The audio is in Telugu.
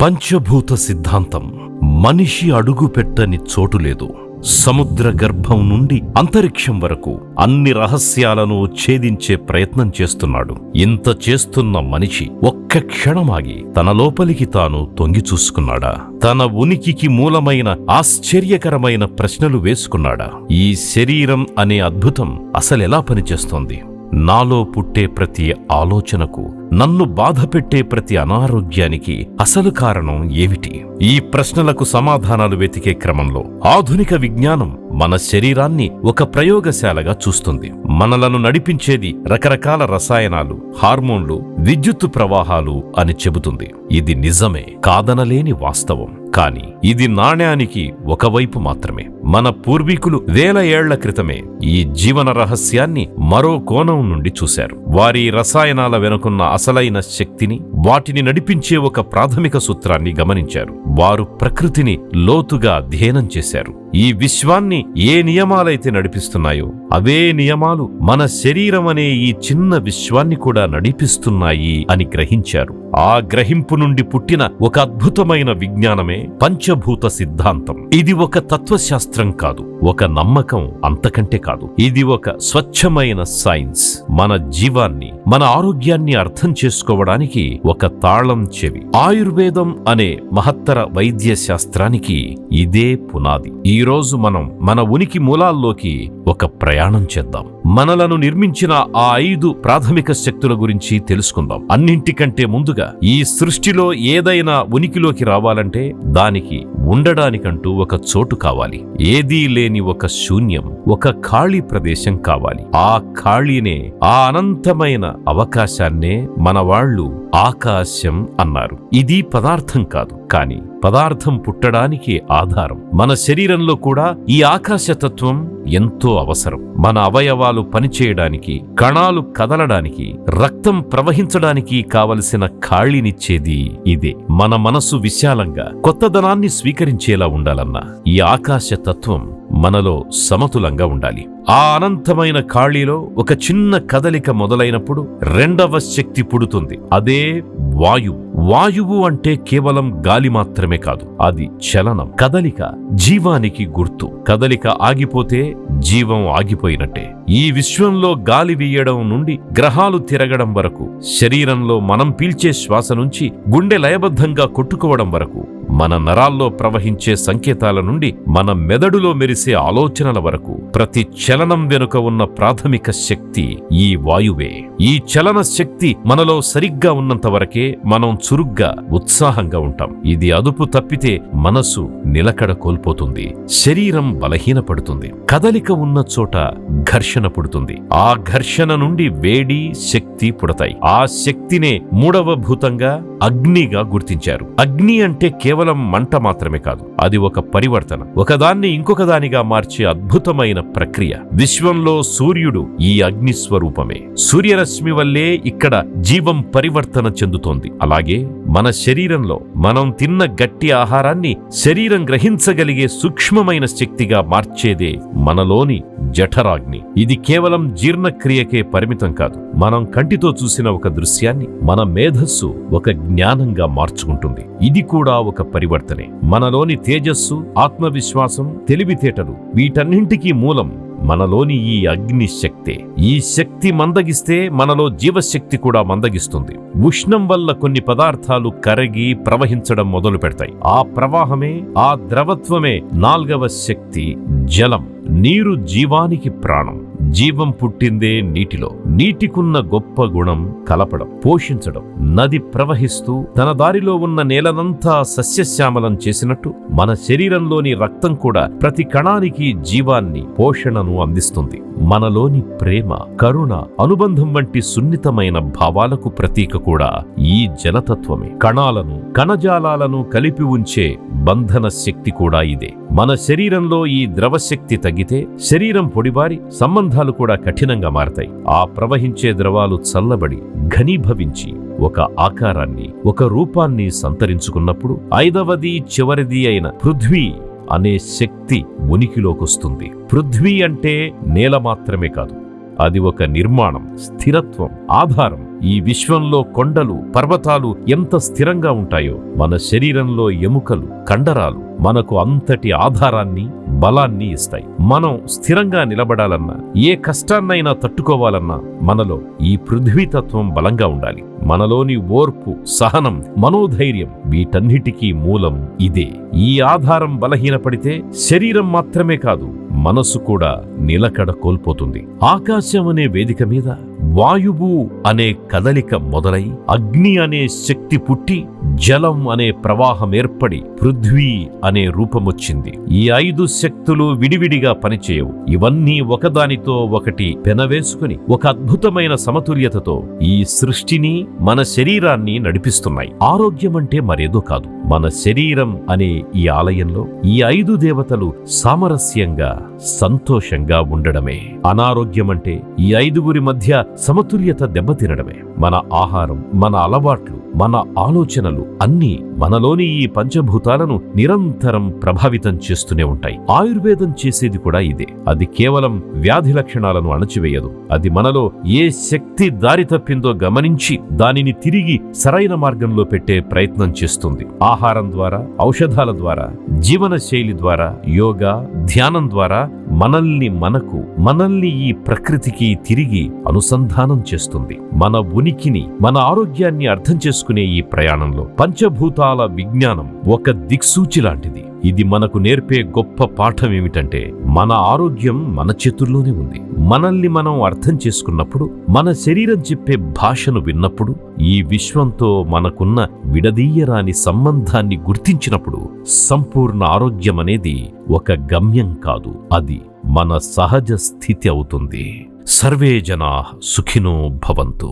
పంచభూత సిద్ధాంతం. మనిషి అడుగుపెట్టని చోటు లేదు. సముద్ర గర్భం నుండి అంతరిక్షం వరకు అన్ని రహస్యాలను ఛేదించే ప్రయత్నం చేస్తున్నాడు. ఇంత చేస్తున్న మనిషి ఒక్క క్షణమాగి తన లోపలికి తాను తొంగి చూసుకున్నాడా? తన ఉనికికి మూలమైన ఆశ్చర్యకరమైన ప్రశ్నలు వేసుకున్నాడా? ఈ శరీరం అనే అద్భుతం అసలెలా పనిచేస్తోంది? నాలో పుట్టే ప్రతి ఆలోచనకు, నన్ను బాధపెట్టే ప్రతి అనారోగ్యానికి అసలు కారణం ఏమిటి? ఈ ప్రశ్నలకు సమాధానాలు వెతికే క్రమంలో ఆధునిక విజ్ఞానం మన శరీరాన్ని ఒక ప్రయోగశాలగా చూస్తుంది. మనలను నడిపించేది రకరకాల రసాయనాలు, హార్మోన్లు, విద్యుత్తు ప్రవాహాలు అని చెబుతుంది. ఇది నిజమే, కాదనలేని వాస్తవం. కాని ఇది నాణ్యానికి ఒకవైపు మాత్రమే. మన పూర్వీకులు వేల ఏళ్ల క్రితమే ఈ జీవన రహస్యాన్ని మరో కోణం నుండి చూశారు. వారి రసాయనాల వెనుకున్న అసలైన శక్తిని, వాటిని నడిపించే ఒక ప్రాథమిక సూత్రాన్ని గమనించారు. వారు ప్రకృతిని లోతుగా అధ్యయనం చేశారు. ఈ విశ్వాన్ని ఏ నియమాలైతే నడిపిస్తున్నాయో అవే నియమాలు మన శరీరం అనే ఈ చిన్న విశ్వాన్ని కూడా నడిపిస్తున్నాయి అని గ్రహించారు. ఆ గ్రహింపు నుండి పుట్టిన ఒక అద్భుతమైన విజ్ఞానమే పంచభూత సిద్ధాంతం. ఇది ఒక తత్వశాస్త్రం కాదు, ఒక నమ్మకం అంతకంటే కాదు. ఇది ఒక స్వచ్ఛమైన సైన్స్. మన జీవాన్ని, మన ఆరోగ్యాన్ని అర్థం చేసుకోవడానికి ఒక తాళం చెవి. ఆయుర్వేదం అనే మహత్తర వైద్య శాస్త్రానికి ఇదే పునాది. ఈ రోజు మనం మన ఉనికి మూలాల్లోకి ఒక ప్రయాణం చేద్దాం. మనలను నిర్మించిన ఆ 5 ప్రాథమిక శక్తుల గురించి తెలుసుకుందాం. అన్నింటికంటే ముందుగా ఈ సృష్టిలో ఏదైనా ఉనికిలోకి రావాలంటే దానికి ఉండడానికంటూ ఒక చోటు కావాలి. ఏదీ లేని ఒక శూన్యం, ఒక ఖాళీ ప్రదేశం కావాలి. ఆ ఖాళీనే, ఆ అనంతమైన అవకాశాన్నే మన వాళ్ళు ఆకాశం అన్నారు. ఇది పదార్థం కాదు, కానీ పదార్థం పుట్టడానికి ఆధారం. మన శరీరంలో కూడా ఈ ఆకాశతత్వం ఎంతో అవసరం. మన అవయవాలు పనిచేయడానికి, కణాలు కదలడానికి, రక్తం ప్రవహించడానికి కావలసిన ఖాళీనిచ్చేది ఇదే. మన మనసు విశాలంగా కొత్తదనాన్ని స్వీకరించేలా ఉండాలన్నా ఈ ఆకాశతత్వం మనలో సమతులంగా ఉండాలి. ఆ అనంతమైన ఖాళీలో ఒక చిన్న కదలిక మొదలైనప్పుడు రెండవ శక్తి పుడుతుంది. అదే వాయువు. వాయువు అంటే కేవలం గాలి మాత్రమే కాదు, అది చలనం, కదలిక, జీవానికి గుర్తు. కదలిక ఆగిపోతే జీవం ఆగిపోయినట్టే. ఈ విశ్వంలో గాలి వీయడం నుండి గ్రహాలు తిరగడం వరకు, శరీరంలో మనం పీల్చే శ్వాస నుంచి గుండె లయబద్ధంగా కొట్టుకోవడం వరకు, మన నరాల్లో ప్రవహించే సంకేతాల నుండి మన మెదడులో మెరిసే ఆలోచనల వరకు, ప్రతి చలనం వెనుక ఉన్న ప్రాథమిక శక్తి ఈ వాయువే. ఈ చలన శక్తి మనలో సరిగ్గా ఉన్నంత వరకే మనం చురుగ్గా, ఉత్సాహంగా ఉంటాం. ఇది అదుపు తప్పితే మనసు నిలకడ కోల్పోతుంది, శరీరం బలహీనపడుతుంది. కదలిక ఉన్న చోట ఘర్షణ పుడుతుంది. ఆ ఘర్షణ నుండి వేడి, శక్తి పుడతాయి. ఆ శక్తినే 3వ భూతంగా అగ్నిగా గుర్తించారు. అగ్ని అంటే కేవలం మంట మాత్రమే కాదు, అది ఒక పరివర్తన, ఒకదాన్ని ఇంకొకదానిగా మార్చే అద్భుతమైన ప్రక్రియ. విశ్వంలో సూర్యుడు ఈ అగ్ని స్వరూపమే. సూర్యరశ్మి వల్లే ఇక్కడ జీవం పరివర్తన చెందుతోంది. అలాగే మన శరీరంలో మనం తిన్న గట్టి ఆహారాన్ని శరీరం గ్రహించగలిగే సూక్ష్మమైన శక్తిగా మార్చేదే మనలోని జఠరాగ్ని. ఇది కేవలం జీర్ణక్రియకే పరిమితం కాదు. మనం కంటితో చూసిన ఒక దృశ్యాన్ని మన మేధస్సు ఒక జ్ఞానంగా మార్చుకుంటుంది. ఇది కూడా ఒక పరివర్తనే. మనలోని తేజస్సు, ఆత్మవిశ్వాసం, తెలివితేటలు, వీటన్నింటికీ మూలం మనలోని ఈ అగ్ని శక్తే. ఈ శక్తి మందగిస్తే మనలో జీవశక్తి కూడా మందగిస్తుంది. ఉష్ణం వల్ల కొన్ని పదార్థాలు కరిగి ప్రవహించడం మొదలు పెడతాయి. ఆ ప్రవాహమే, ఆ ద్రవత్వమే 4వ శక్తి, జలం. నీరు జీవానికి ప్రాణం. జీవం పుట్టిందే నీటిలో. నీటికున్న గొప్ప గుణం కలపడం, పోషించడం. నది ప్రవహిస్తూ తన దారిలో ఉన్న నేలనంతా సస్యశ్యామలం చేసినట్టు మన శరీరంలోని రక్తం కూడా ప్రతి కణానికి జీవాన్ని, పోషణను అందిస్తుంది. మనలోని ప్రేమ, కరుణ, అనుబంధం వంటి సున్నితమైన భావాలకు ప్రతీక కూడా ఈ జలతత్వమే. కణాలను, కణజాలాలను కలిపి ఉంచే బంధన శక్తి కూడా ఇదే. మన శరీరంలో ఈ ద్రవశక్తి తగ్గితే శరీరం పొడిబారి సంబంధాలు కూడా కఠినంగా మారతాయి. ఆ ప్రవహించే ద్రవాలు చల్లబడి, ఘనీభవించి ఒక ఆకారాన్ని, ఒక రూపాన్ని సంతరించుకున్నప్పుడు 5వది, చివరిది అయిన పృథ్వీ అనే శక్తి ఉనికిలోకొస్తుంది. పృథ్వీ అంటే నేల మాత్రమే కాదు, అది ఒక నిర్మాణం, స్థిరత్వం, ఆధారం. ఈ విశ్వంలో కొండలు, పర్వతాలు ఎంత స్థిరంగా ఉంటాయో మన శరీరంలో ఎముకలు, కండరాలు మనకు అంతటి ఆధారాన్ని, బలాన్ని ఇస్తాయి. మనం స్థిరంగా నిలబడాలన్నా, ఏ కష్టాన్నైనా తట్టుకోవాలన్నా మనలో ఈ పృథ్వీతత్వం బలంగా ఉండాలి. మనలోని ఓర్పు, సహనం, మనోధైర్యం వీటన్నిటికీ మూలం ఇదే. ఈ ఆధారం బలహీనపడితే శరీరం మాత్రమే కాదు, మనసు కూడా నిలకడ కోల్పోతుంది. ఆకాశం అనే వేదిక మీద వాయువు అనే కదలిక మొదలై, అగ్ని అనే శక్తి పుట్టి, జలం అనే ప్రవాహం ఏర్పడి పృథ్వీ అనే రూపమొచ్చింది. ఈ 5 శక్తులు విడివిడిగా పనిచేయవు. ఇవన్నీ ఒకదానితో ఒకటి పెనవేసుకుని ఒక అద్భుతమైన సమతుల్యతతో ఈ సృష్టిని, మన శరీరాన్ని నడిపిస్తున్నాయి. ఆరోగ్యం అంటే మరేదో కాదు, మన శరీరం అనే ఈ ఆలయంలో ఈ 5 దేవతలు సామరస్యంగా, సంతోషంగా ఉండడమే. అనారోగ్యమంటే ఈ 5గురి మధ్య సమతుల్యత దెబ్బతినడమే. మన ఆహారం, మన అలవాట్లు, మన ఆలోచనలు అన్నీ మనలోని ఈ పంచభూతాలను నిరంతరం ప్రభావితం చేస్తూనే ఉంటాయి. ఆయుర్వేదం చేసేది కూడా ఇదే. అది కేవలం వ్యాధి లక్షణాలను అణచివేయదు. అది మనలో ఏ శక్తి దారి తప్పిందో గమనించి దానిని తిరిగి సరైన మార్గంలో పెట్టే ప్రయత్నం చేస్తుంది. ఆహారం ద్వారా, ఔషధాల ద్వారా, జీవన శైలి ద్వారా, యోగా, ధ్యానం ద్వారా మనల్ని ఈ ప్రకృతికి తిరిగి అనుసంధానం చేస్తుంది. మన ఉనికిని, మన ఆరోగ్యాన్ని అర్థం చేసుకునే ఈ ప్రయాణంలో పంచభూతాల విజ్ఞానం ఒక దిక్సూచి లాంటిది. ఇది మనకు నేర్పే గొప్ప పాఠం ఏమిటంటే, మన ఆరోగ్యం మన చేతుల్లోనే ఉంది. మనల్ని మనం అర్థం చేసుకున్నప్పుడు, మన శరీరం చెప్పే భాషను విన్నప్పుడు, ఈ విశ్వంతో మనకున్న విడదీయరాని సంబంధాన్ని గుర్తించినప్పుడు, సంపూర్ణ ఆరోగ్యం అనేది ఒక గమ్యం కాదు, అది మన సహజ స్థితి అవుతుంది. సర్వే జనాః సుఖినో భవంతు.